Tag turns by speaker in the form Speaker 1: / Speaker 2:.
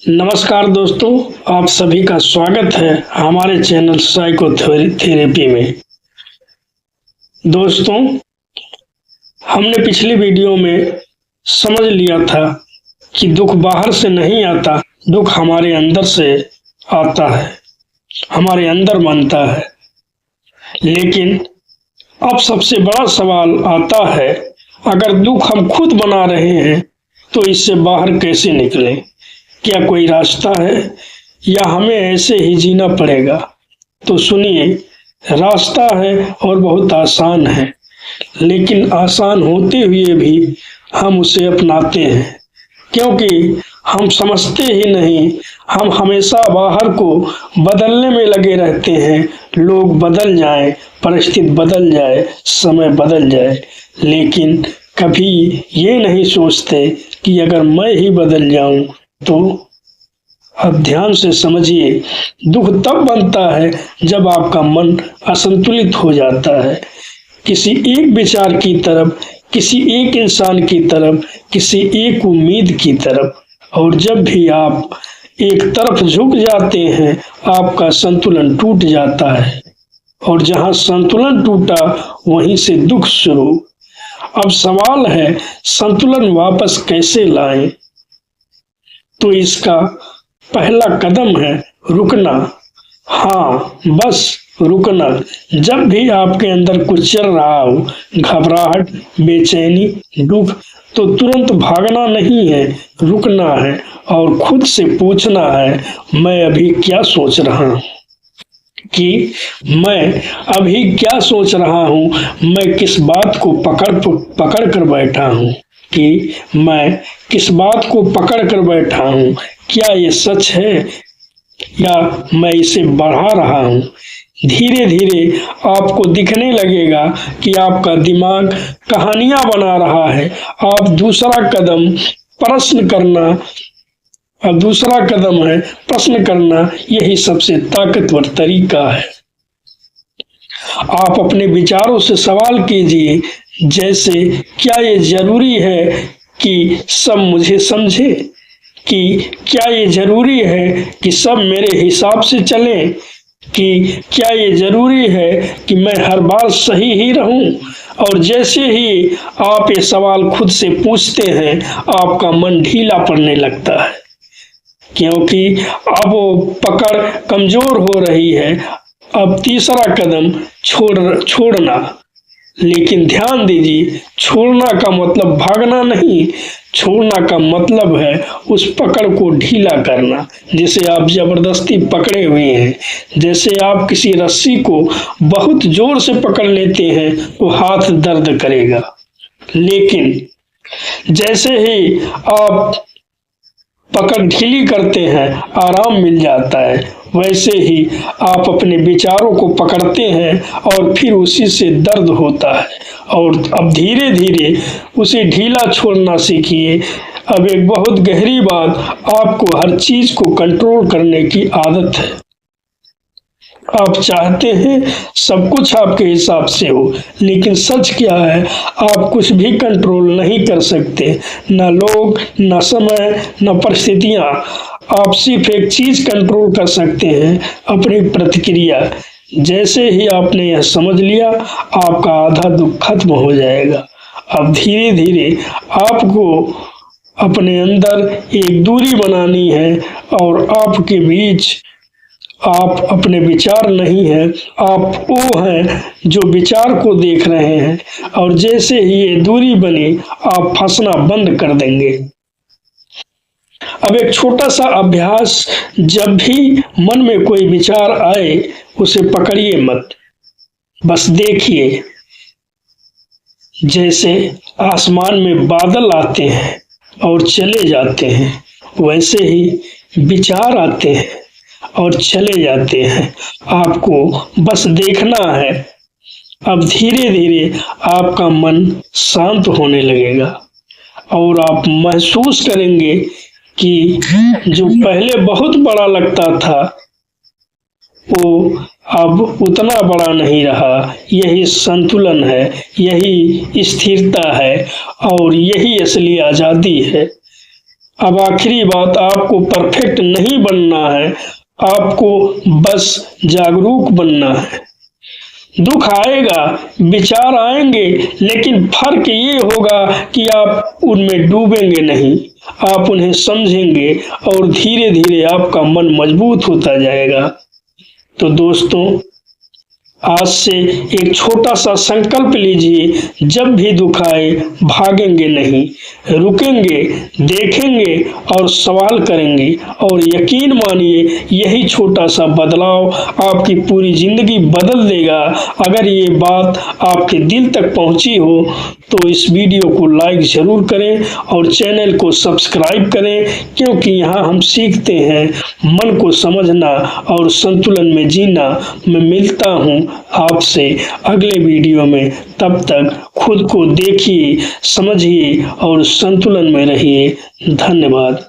Speaker 1: नमस्कार दोस्तों, आप सभी का स्वागत है हमारे चैनल साइकोथेरेपी में। दोस्तों, हमने पिछली वीडियो में समझ लिया था कि दुख बाहर से नहीं आता, दुख हमारे अंदर से आता है, हमारे अंदर बनता है। लेकिन अब सबसे बड़ा सवाल आता है, अगर दुख हम खुद बना रहे हैं तो इससे बाहर कैसे निकलें? क्या कोई रास्ता है या हमें ऐसे ही जीना पड़ेगा? तो सुनिए, रास्ता है और बहुत आसान है, लेकिन आसान होते हुए भी हम उसे अपनाते हैं क्योंकि हम समझते ही नहीं। हम हमेशा बाहर को बदलने में लगे रहते हैं। लोग बदल जाएं, परिस्थिति बदल जाए, समय बदल जाए, लेकिन कभी ये नहीं सोचते कि अगर मैं ही बदल जाऊं तो। अब ध्यान से समझिए, दुख तब बनता है जब आपका मन असंतुलित हो जाता है, किसी एक विचार की तरफ, किसी एक इंसान की तरफ, किसी एक उम्मीद की तरफ। और जब भी आप एक तरफ झुक जाते हैं, आपका संतुलन टूट जाता है, और जहां संतुलन टूटा वहीं से दुख शुरू। अब सवाल है, संतुलन वापस कैसे लाएं? तो इसका पहला कदम है रुकना। हाँ, बस रुकना। जब भी आपके अंदर कुछ चल रहा हो, घबराहट, बेचैनी, दुख, तो तुरंत भागना नहीं है, रुकना है और खुद से पूछना है, मैं अभी क्या सोच रहा हूँ? कि मैं अभी क्या सोच रहा हूँ? मैं किस बात को पकड़ कर बैठा हूँ? कि मैं किस बात को पकड़ कर बैठा हूँ? क्या ये सच है या मैं इसे बढ़ा रहा हूँ? धीरे धीरे आपको दिखने लगेगा कि आपका दिमाग कहानियां बना रहा है। आप दूसरा कदम है प्रश्न करना। यही सबसे ताकतवर तरीका है। आप अपने विचारों से सवाल कीजिए, जैसे क्या ये जरूरी है कि सब मुझे समझे? कि क्या ये जरूरी है कि सब मेरे हिसाब से चलें? कि क्या ये जरूरी है कि मैं हर बार सही ही रहूं? और जैसे ही आप ये सवाल खुद से पूछते हैं, आपका मन ढीला पड़ने लगता है, क्योंकि अब वो पकड़ कमजोर हो रही है। अब तीसरा कदम छोड़ना। लेकिन ध्यान दीजिए, छोड़ना का मतलब भागना नहीं, छोड़ना का मतलब है उस पकड़ को ढीला करना। जैसे आप जबरदस्ती पकड़े हुए हैं, जैसे आप किसी रस्सी को बहुत जोर से पकड़ लेते हैं तो हाथ दर्द करेगा, लेकिन जैसे ही आप पकड़ ढीली करते हैं, आराम मिल जाता है। वैसे ही आप अपने विचारों को पकड़ते हैं और फिर उसी से दर्द होता है। और अब धीरे धीरे उसे ढीला छोड़ना सीखिए। अब एक बहुत गहरी बात, आपको हर चीज को कंट्रोल करने की आदत है। आप चाहते हैं सब कुछ आपके हिसाब से हो, लेकिन सच क्या है, आप कुछ भी कंट्रोल नहीं कर सकते। न लोग, न समय, न परिस्थितियां। आप सिर्फ एक चीज कंट्रोल कर सकते हैं, अपनी प्रतिक्रिया। जैसे ही आपने यह समझ लिया, आपका आधा दुख खत्म हो जाएगा। अब धीरे धीरे आपको अपने अंदर एक दूरी बनानी है, और आपके बीच आप अपने विचार नहीं हैं, आप वो हैं जो विचार को देख रहे हैं। और जैसे ही ये दूरी बनी, आप फंसना बंद कर देंगे। अब एक छोटा सा अभ्यास, जब भी मन में कोई विचार आए, उसे पकड़िए मत, बस देखिए। जैसे आसमान में बादल आते हैं और चले जाते हैं, वैसे ही विचार आते हैं और चले जाते हैं। आपको बस देखना है। अब धीरे धीरे आपका मन शांत होने लगेगा और आप महसूस करेंगे कि जो पहले बहुत बड़ा लगता था, वो अब उतना बड़ा नहीं रहा। यही संतुलन है, यही स्थिरता है और यही असली आजादी है। अब आखिरी बात, आपको परफेक्ट नहीं बनना है, आपको बस जागरूक बनना है। दुख आएगा, विचार आएंगे, लेकिन फर्क ये होगा कि आप उनमें डूबेंगे नहीं, आप उन्हें समझेंगे और धीरे धीरे आपका मन मजबूत होता जाएगा। तो दोस्तों, आज से एक छोटा सा संकल्प लीजिए, जब भी दुख आए भागेंगे नहीं, रुकेंगे, देखेंगे और सवाल करेंगे, और यकीन मानिए यही छोटा सा बदलाव आपकी पूरी जिंदगी बदल देगा। अगर ये बात आपके दिल तक पहुंची हो तो इस वीडियो को लाइक जरूर करें और चैनल को सब्सक्राइब करें, क्योंकि यहाँ हम सीखते हैं मन को समझना और संतुलन में जीना। मैं मिलता हूँ आपसे अगले वीडियो में, तब तक खुद को देखिए, समझिए और संतुलन में रहिए। धन्यवाद।